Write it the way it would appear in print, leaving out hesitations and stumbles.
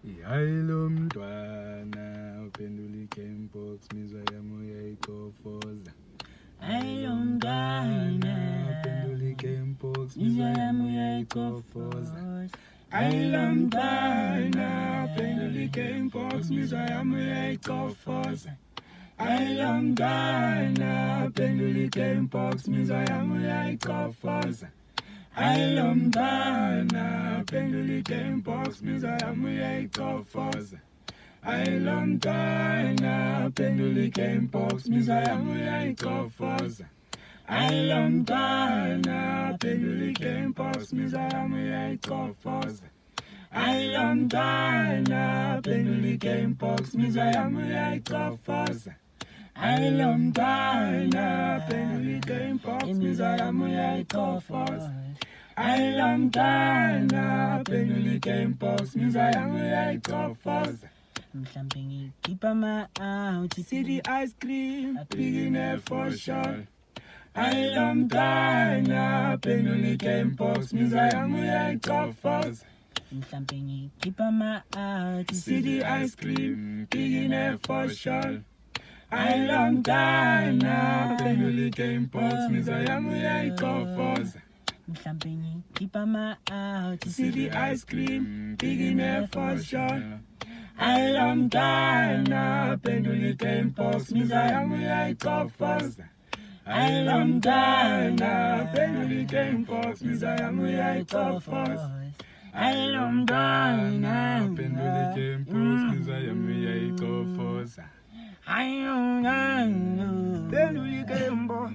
Ihayilo mntwana uphendula i-Gamebox mizwa yami uyayichofoza. Hayilo mntwana uphendula i-Gamebox mizwa yami uyayichofoza. Hayilo mntwana uphendula i-Gamebox mizwa yami uyayichofoza. Hayilo mntwana uphendula i-Gamebox mizwa yami uyayichofoza. Hayilo mntwana uphendula i-Gamebox mizwa yami uyayichofoza. Hayilo mntwana uphendula i-Gamebox mizwa yami uyayichofoza. Hayilo mntwana uphendula i-Gamebox mizwa yami uyayichofoza. Hayilo mntwana uphendula i-Gamebox mizwa yami uyayichofoza. Hayilo mntwana uphendula i-Gamebox mizwa yami uyayichofoza. Hayilo mntwana uphendula i-Gamebox mizwa yami uyayichofoza. Mhlambe ngikhipha ama-out See the ice cream, billionaire for sure. Hayilo mntwana uphendula i-Gamebox mizwa yami uyayichofoza. mhlambe ngikhipha ama-out See the ice cream, billionaire for sure. Hayilo mntwana uphendula i-Gamebox mizwa yami uyayichofoza. mhlambe ngikhipha ama-out See the ice cream, billionaire for sure. Hayilo mntwana uphendula i-Gamebox mizwa yami uyayichofoza. Hayilo mntwana uphendula i-Gamebox mizwa yami uyayichofoza. Hayilo mntwana uphendula i-Gamebox mizwa yami uyayichofoza. Hayilo mntwana Uphendula i-Gamebox.